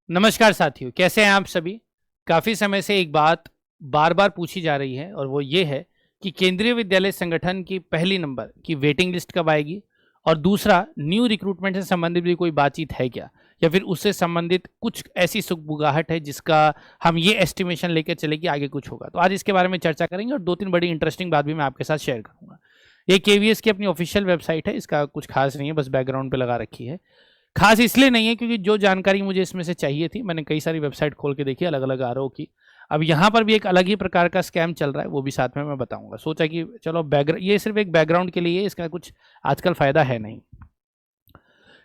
नमस्कार साथियों, कैसे हैं आप सभी। काफ़ी समय से एक बात बार बार पूछी जा रही है और वो ये है कि केंद्रीय विद्यालय संगठन की पहली नंबर की वेटिंग लिस्ट कब आएगी, और दूसरा न्यू रिक्रूटमेंट से संबंधित भी कोई बातचीत है क्या, या फिर उससे संबंधित कुछ ऐसी सुगबुगाहट है जिसका हम ये एस्टिमेशन लेकर चले कि आगे कुछ होगा। तो आज इसके बारे में चर्चा करेंगे और दो तीन बड़ी इंटरेस्टिंग बात भी मैं आपके साथ शेयर करूंगा। ये केवीएस की अपनी ऑफिशियल वेबसाइट है, इसका कुछ खास नहीं है, बस बैकग्राउंड पे लगा रखी है। खास इसलिए नहीं है क्योंकि जो जानकारी मुझे इसमें से चाहिए थी मैंने कई सारी वेबसाइट खोल के देखी अलग अलग आरओ की। अब यहाँ पर भी एक अलग ही प्रकार का स्कैम चल रहा है, वो भी साथ में मैं बताऊंगा। सोचा कि चलो ये सिर्फ एक बैकग्राउंड के लिए, इसका कुछ आजकल फायदा है नहीं।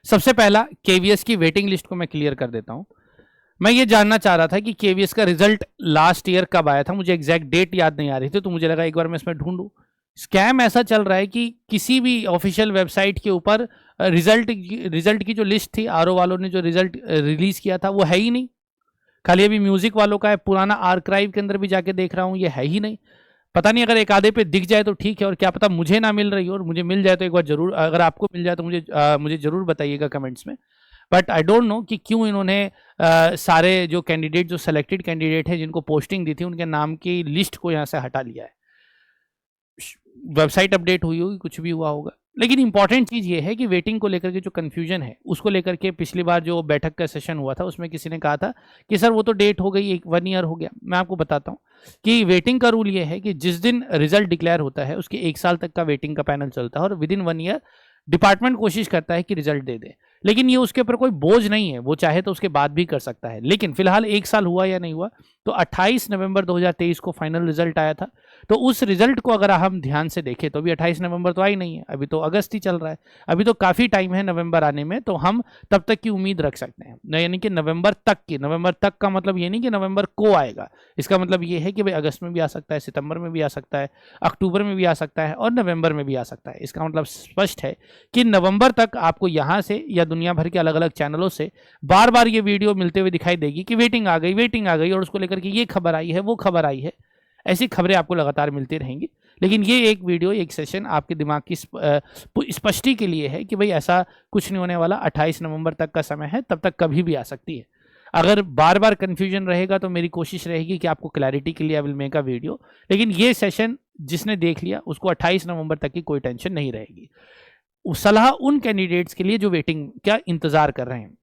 सबसे पहला केवीएस की वेटिंग लिस्ट को मैं क्लियर कर देता हूँ। मैं ये जानना चाह रहा था कि केवीएस का रिजल्ट लास्ट ईयर कब आया था, मुझे एग्जैक्ट डेट याद नहीं आ रही थी, तो मुझे लगा एक बार मैं इसमें ढूंढूं। स्कैम ऐसा चल रहा है कि किसी भी ऑफिशियल वेबसाइट के ऊपर रिजल्ट की जो लिस्ट थी, आरओ वालों ने जो रिजल्ट रिलीज किया था वो है ही नहीं। खाली अभी म्यूजिक वालों का है, पुराना आर्काइव के अंदर भी जाके देख रहा हूँ ये है ही नहीं। पता नहीं, अगर एक आधे पे दिख जाए तो ठीक है, और क्या पता मुझे ना मिल रही हो, और मुझे मिल जाए तो एक बार जरूर, अगर आपको मिल जाए तो मुझे जरूर बताइएगा कमेंट्स में। बट आई डोंट नो कि क्यों इन्होंने सारे जो कैंडिडेट, जो सेलेक्टेड कैंडिडेट है जिनको पोस्टिंग दी थी, उनके नाम की लिस्ट को यहाँ से हटा लिया है। वेबसाइट अपडेट हुई होगी, कुछ भी हुआ होगा, लेकिन इंपॉर्टेंट चीज ये है कि वेटिंग को लेकर के जो कंफ्यूजन है उसको लेकर के पिछली बार जो बैठक का सेशन हुआ था उसमें किसी ने कहा था कि सर वो तो डेट हो गई, 1 ईयर हो गया। मैं आपको बताता हूँ कि वेटिंग का रूल ये है कि जिस दिन रिजल्ट डिक्लेयर होता है उसके 1 साल तक का वेटिंग का पैनल चलता है, और विद इन 1 ईयर डिपार्टमेंट कोशिश करता है कि रिजल्ट दे दे। लेकिन ये उसके ऊपर कोई बोझ नहीं है, वो चाहे तो उसके बाद भी कर सकता है। लेकिन फिलहाल 1 साल हुआ या नहीं हुआ, तो 28 नवंबर 2023 को फाइनल रिजल्ट आया था। तो उस रिजल्ट को अगर हम ध्यान से देखें तो अभी 28 नवंबर तो आई नहीं है, अभी तो अगस्त ही चल रहा है, अभी तो काफ़ी टाइम है नवंबर आने में, तो हम तब तक की उम्मीद रख सकते हैं। यानी कि नवंबर तक की, नवंबर तक का मतलब ये नहीं कि नवंबर को आएगा, इसका मतलब ये है कि भाई अगस्त में भी आ सकता है, सितंबर में भी आ सकता है, अक्टूबर में भी आ सकता है, और नवंबर में भी आ सकता है। इसका मतलब स्पष्ट है कि नवंबर तक आपको यहाँ से या दुनिया भर के अलग अलग चैनलों से बार बार ये वीडियो मिलते हुए दिखाई देगी कि वेटिंग आ गई, वेटिंग आ गई, और उसको लेकर के ये खबर आई है, वो खबर आई है। ऐसी खबरें आपको लगातार मिलती रहेंगी। लेकिन ये एक वीडियो, एक सेशन आपके दिमाग की स्पष्टि के लिए है कि भाई ऐसा कुछ नहीं होने वाला। 28 नवंबर तक का समय है, तब तक कभी भी आ सकती है। अगर बार बार कंफ्यूजन रहेगा तो मेरी कोशिश रहेगी कि आपको क्लैरिटी के लिए I will make a video. लेकिन ये सेशन जिसने देख लिया उसको 28 नवंबर तक की कोई टेंशन नहीं रहेगी। सलाह उन कैंडिडेट्स के लिए जो वेटिंग का इंतजार कर रहे हैं।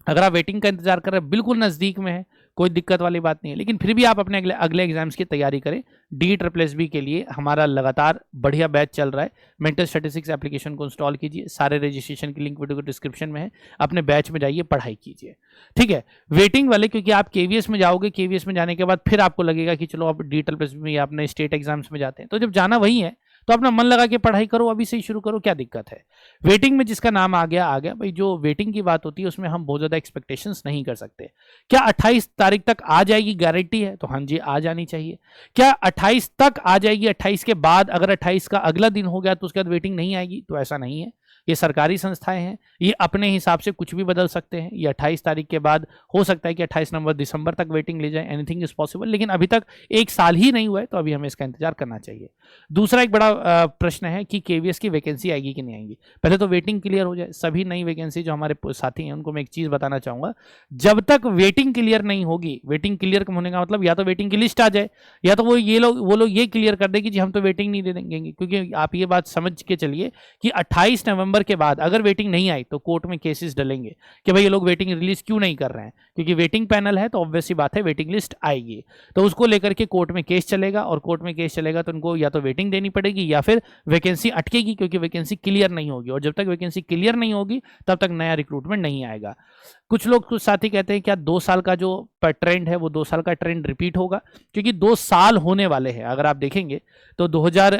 अगर आप वेटिंग का इंतजार कर रहे हैं, बिल्कुल नज़दीक में है, कोई दिक्कत वाली बात नहीं है, लेकिन फिर भी आप अपने अगले एग्जाम्स की तैयारी करें। DSSB के लिए हमारा लगातार बढ़िया बैच चल रहा है। मेंटल स्टैटिस्टिक्स एप्लीकेशन को इंस्टॉल कीजिए, सारे रजिस्ट्रेशन की लिंक वीडियो को डिस्क्रिप्शन में है, अपने बैच में जाइए, पढ़ाई कीजिए, ठीक है। वेटिंग वाले, क्योंकि आप केवीएस में जाओगे, केवीएस में जाने के बाद फिर आपको लगेगा कि चलो आप DSSB में या अपने स्टेट एग्जाम्स में जाते हैं, तो जब जाना वही है तो अपना मन लगा के पढ़ाई करो, अभी से ही शुरू करो, क्या दिक्कत है। वेटिंग में जिसका नाम आ गया भाई। जो वेटिंग की बात होती है उसमें हम बहुत ज्यादा एक्सपेक्टेशंस नहीं कर सकते। क्या 28 तारीख तक आ जाएगी, गारंटी है? तो हाँ जी, आ जानी चाहिए। क्या 28 तक आ जाएगी, 28 के बाद अगर 28 का अगला दिन हो गया तो उसके बाद वेटिंग नहीं आएगी? तो ऐसा नहीं है। ये सरकारी संस्थाएं हैं, ये अपने हिसाब से कुछ भी बदल सकते हैं। ये 28 तारीख के बाद हो सकता है कि 28 नवंबर दिसंबर तक वेटिंग ले जाए, एनीथिंग इज पॉसिबल। लेकिन अभी तक 1 साल ही नहीं हुआ है, तो अभी हमें इसका इंतजार करना चाहिए। दूसरा एक बड़ा प्रश्न है कि केवीएस की वैकेंसी आएगी कि नहीं आएगी। पहले तो वेटिंग क्लियर हो जाए, सभी नई वैकेंसी जो हमारे साथी हैं उनको मैं एक चीज बताना चाहूंगा, जब तक वेटिंग क्लियर नहीं होगी, वेटिंग क्लियर होने का मतलब या तो वेटिंग की लिस्ट आ जाए, या तो वो लोग ये क्लियर कर दे कि जी हम तो वेटिंग नहीं दे देंगे। क्योंकि आप ये बात समझ के चलिए कि 28 नवंबर के बाद अगर वेटिंग नहीं आई तो कोर्ट में केसेस डलेंगे कि भाई ये लोग वेटिंग रिलीज क्यों नहीं कर रहे हैं। क्योंकि वेटिंग पैनल है तो ऑब्वियस सी बात है वेटिंग लिस्ट आएगी, तो उसको लेकर के कोर्ट में केस चलेगा, और कोर्ट में केस चलेगा तो उनको या तो वेटिंग देनी पड़ेगी या फिर वैकेंसी अटकेगी, क्योंकि वैकेंसी क्लियर नहीं होगी, और जब तक वैकेंसी क्लियर नहीं होगी तब तक नया रिक्रूटमेंट नहीं आएगा। कुछ लोग, कुछ साथी कहते हैं क्या 2 साल का जो ट्रेंड है वो 2 साल का ट्रेंड रिपीट होगा, क्योंकि 2 साल होने वाले हैं। अगर आप देखेंगे तो 2000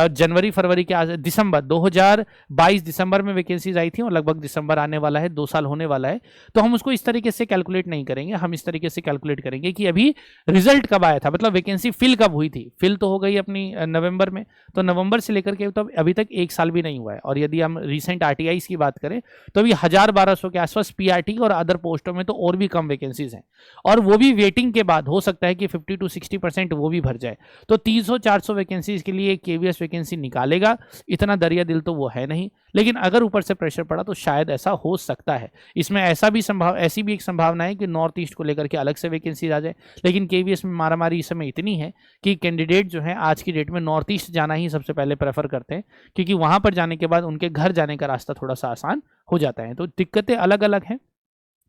जनवरी फरवरी के दिसंबर 2022 दिसंबर में वैकेंसीज आई थी, और लगभग दिसंबर आने वाला है, 2 साल होने वाला है। तो हम उसको इस तरीके से कैलकुलेट नहीं करेंगे, हम इस तरीके से कैलकुलेट करेंगे कि अभी रिजल्ट कब आया था, मतलब वैकेंसी फिल कब हुई थी। फिल तो हो गई अपनी नवंबर में, तो नवंबर से लेकर के तो अभी तक 1 साल भी नहीं हुआ है। और यदि हम रिसेंट RTIs की बात करें तो अभी 1000-1200 के आसपास PRT और अदर पोस्टों में तो और भी कम वैकेंसीज हैं, और वो भी वेटिंग के बाद हो सकता है कि 50 to 60% वो भी भर जाए। तो 300-400 वैकेंसीज के लिए केवीएस वैकेंसी निकालेगा, इतना दरिया दिल तो वो है नहीं। लेकिन अगर ऊपर से प्रेशर पड़ा तो शायद ऐसा हो सकता है। इसमें ऐसी भी एक संभावना है कि नॉर्थ ईस्ट को लेकर के अलग से वैकेंसी आ जाए, लेकिन केवीएस में मारामारी इस समय इतनी है कि कैंडिडेट जो है आज की डेट में नॉर्थ ईस्ट जाना ही सबसे पहले प्रेफर करते हैं, क्योंकि वहां पर जाने के बाद उनके घर जाने का रास्ता थोड़ा सा आसान हो जाता है। तो दिक्कतें अलग अलग हैं,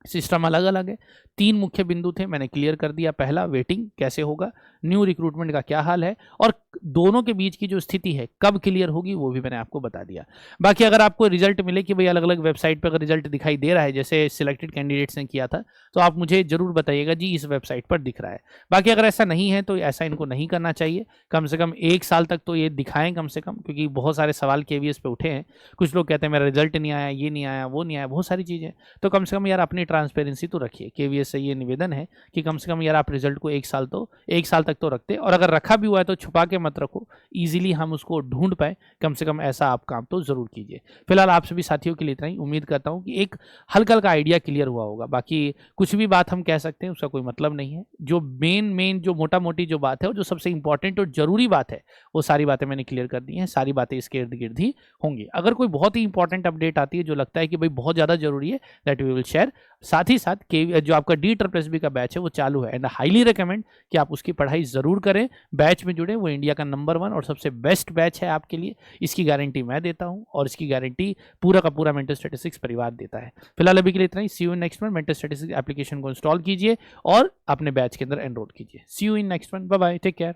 सिस्टम अलग अलग है। 3 मुख्य बिंदु थे, मैंने क्लियर कर दिया। पहला, वेटिंग कैसे होगा, न्यू रिक्रूटमेंट का क्या हाल है, और दोनों के बीच की जो स्थिति है कब क्लियर होगी वो भी मैंने आपको बता दिया। बाकी अगर आपको रिजल्ट मिले कि भाई अलग अलग वेबसाइट पर अगर रिजल्ट दिखाई दे रहा है जैसे सिलेक्टेड कैंडिडेट्स ने किया था, तो आप मुझे जरूर बताइएगा जी इस वेबसाइट पर दिख रहा है। बाकी अगर ऐसा नहीं है तो ऐसा इनको नहीं करना चाहिए, कम से कम 1 साल तक तो ये दिखाएं कम से कम, क्योंकि बहुत सारे सवाल केवीएस पे उठे हैं। कुछ लोग कहते हैं मेरा रिजल्ट नहीं आया, ये नहीं आया, वो नहीं आया, बहुत सारी चीज़ें। तो कम से कम यार अपनी ट्रांसपेरेंसी तो रखिए। केवीएस से ये निवेदन है कि कम से कम यार आप रिजल्ट को 1 साल तक तो रखते, और अगर रखा भी हुआ है तो छुपा के मत रखो, इजीली हम उसको ढूंढ पाए, कम से कम ऐसा आप काम तो जरूर कीजिए। फिलहाल आप सभी साथियों के लिए इतना ही। उम्मीद करता हूं कि एक हल्का हल्का आइडिया क्लियर हुआ होगा। बाकी कुछ भी बात हम कह सकते हैं उसका कोई मतलब नहीं है। जो मेन जो मोटा मोटी जो बात है और जो सबसे इंपॉर्टेंट और जरूरी बात है वो सारी बातें मैंने क्लियर कर दी हैं। सारी बातें इसके इर्द गिर्द ही होंगी। अगर कोई बहुत ही इंपॉर्टेंट अपडेट आती है जो लगता है कि भाई बहुत ज़्यादा जरूरी है, दैट वी विल शेयर। साथ ही साथ जो आपका DSSB का बैच है वो चालू है, एंड हाईली रिकमेंड कि आप उसकी पढ़ाई जरूर करें, बैच में जुड़े। वो इंडिया का नंबर 1 और सबसे बेस्ट बैच है आपके लिए। इसकी गारंटी मैं देता हूं और इसकी गारंटी पूरा का पूरा मेंटल स्टैटिस्टिक्स परिवार देता है। फिलहाल अभी के लिए इतना ही। See you in next one. Mental statistics application को इंस्टॉल कीजिए और अपने बैच के अंदर एनरोल कीजिए। See you in next one. Bye bye, take care.